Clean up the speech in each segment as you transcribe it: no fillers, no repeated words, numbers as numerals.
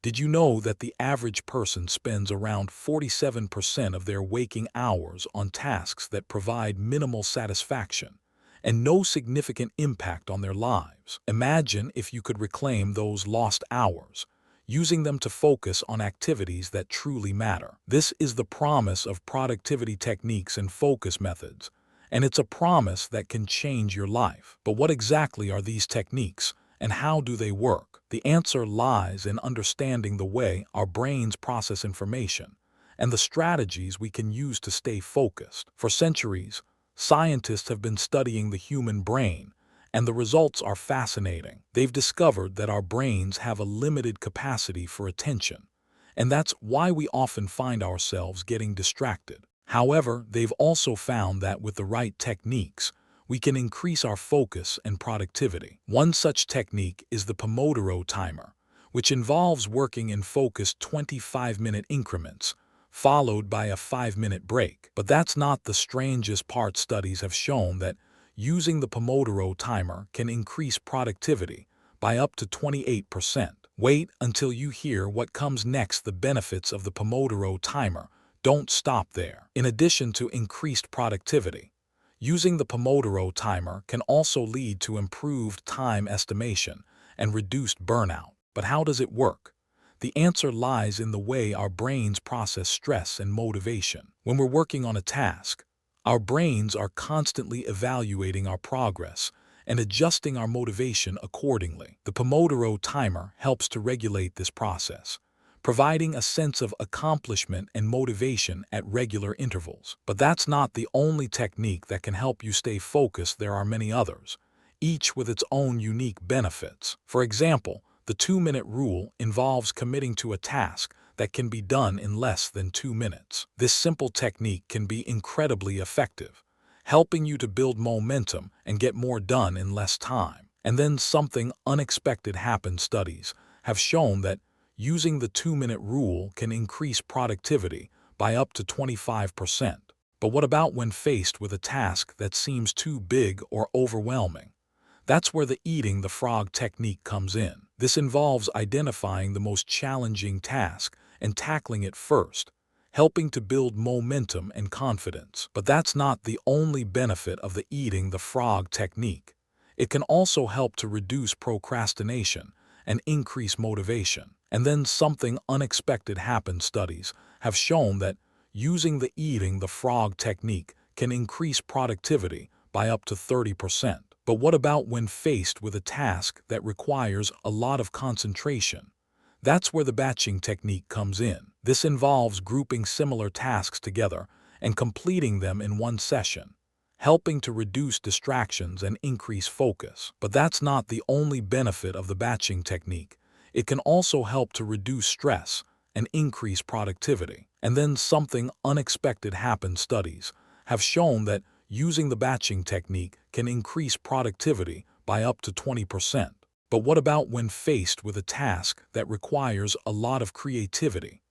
Did you know that the average person spends around 47% of their waking hours on tasks that provide minimal satisfaction and no significant impact on their lives? Imagine if you could reclaim those lost hours, using them to focus on activities that truly matter. This is the promise of productivity techniques and focus methods, and it's a promise that can change your life. But what exactly are these techniques, and how do they work? The answer lies in understanding the way our brains process information and the strategies we can use to stay focused. For centuries, scientists have been studying the human brain, and the results are fascinating. They've discovered that our brains have a limited capacity for attention, and that's why we often find ourselves getting distracted. However, they've also found that with the right techniques, we can increase our focus and productivity. One such technique is the Pomodoro timer, which involves working in focused 25-minute increments, followed by a 5-minute break. But that's not the strangest part. Studies have shown that using the Pomodoro timer can increase productivity by up to 28%. Wait until you hear what comes next. The benefits of the Pomodoro timer don't stop there. In addition to increased productivity, using the Pomodoro timer can also lead to improved time estimation and reduced burnout. But how does it work? The answer lies in the way our brains process stress and motivation. When we're working on a task, our brains are constantly evaluating our progress and adjusting our motivation accordingly. The Pomodoro timer helps to regulate this process, providing a sense of accomplishment and motivation at regular intervals. But that's not the only technique that can help you stay focused. There are many others, each with its own unique benefits. For example, the 2-minute rule involves committing to a task that can be done in less than 2 minutes. This simple technique can be incredibly effective, helping you to build momentum and get more done in less time. And then something unexpected happens. Studies have shown that using the 2-minute rule can increase productivity by up to 25%. But what about when faced with a task that seems too big or overwhelming? That's where the eating the frog technique comes in. This involves identifying the most challenging task and tackling it first, helping to build momentum and confidence. But that's not the only benefit of the eating the frog technique. It can also help to reduce procrastination and increase motivation. And then something unexpected happens. Studies have shown that using the eating the frog technique can increase productivity by up to 30%. But what about when faced with a task that requires a lot of concentration? That's where the batching technique comes in. This involves grouping similar tasks together and completing them in one session, helping to reduce distractions and increase focus. But that's not the only benefit of the batching technique. It can also help to reduce stress and increase productivity. And then something unexpected happens. Studies have shown that using the batching technique can increase productivity by up to 20%. But what about when faced with a task that requires a lot of creativity?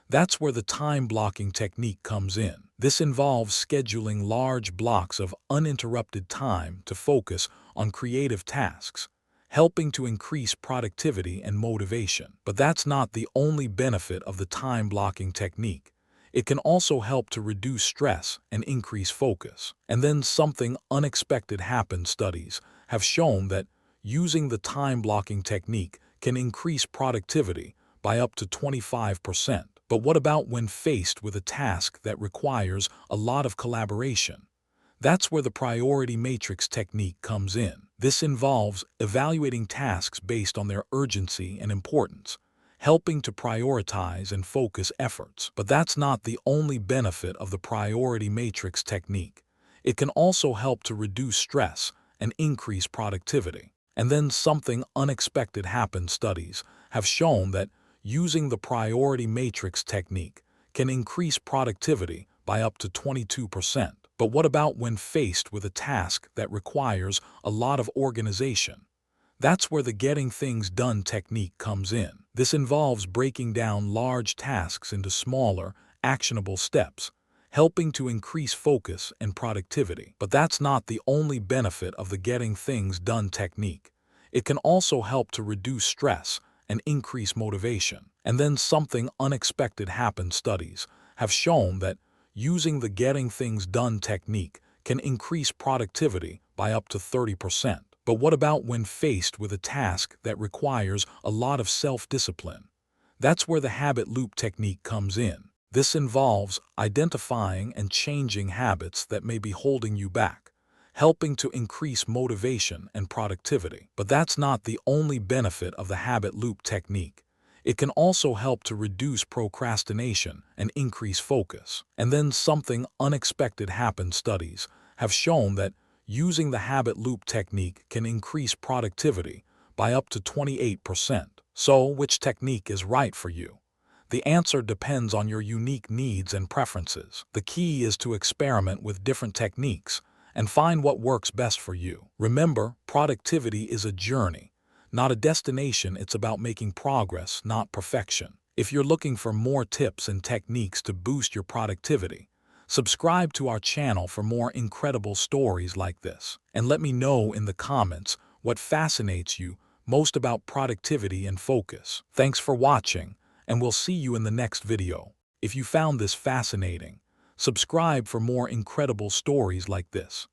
That's where the time blocking technique comes in. This involves scheduling large blocks of uninterrupted time to focus on creative tasks, helping to increase productivity and motivation. But that's not the only benefit of the time blocking technique. It can also help to reduce stress and increase focus. And then something unexpected happens. Studies have shown that using the time blocking technique can increase productivity by up to 25%. But what about when faced with a task that requires a lot of collaboration? That's where the priority matrix technique comes in. This involves evaluating tasks based on their urgency and importance, helping to prioritize and focus efforts. But that's not the only benefit of the priority matrix technique. It can also help to reduce stress and increase productivity. And then something unexpected happens. Studies have shown that using the priority matrix technique can increase productivity by up to 22%. But what about when faced with a task that requires a lot of organization? That's where the getting things done technique comes in. This involves breaking down large tasks into smaller, actionable steps, helping to increase focus and productivity. But that's not the only benefit of the getting things done technique. It can also help to reduce stress and increase motivation. And then something unexpected happened. Studies have shown that using the getting things done technique can increase productivity by up to 30%. But what about when faced with a task that requires a lot of self-discipline? That's where the habit loop technique comes in. This involves identifying and changing habits that may be holding you back, helping to increase motivation and productivity. But that's not the only benefit of the habit loop technique. It can also help to reduce procrastination and increase focus. And then something unexpected happened. Studies have shown that using the habit loop technique can increase productivity by up to 28%. So, which technique is right for you? The answer depends on your unique needs and preferences. The key is to experiment with different techniques and find what works best for you. Remember, productivity is a journey, not a destination. It's about making progress, not perfection. If you're looking for more tips and techniques to boost your productivity, subscribe to our channel for more incredible stories like this. And let me know in the comments what fascinates you most about productivity and focus. Thanks for watching, and we'll see you in the next video. If you found this fascinating, subscribe for more incredible stories like this.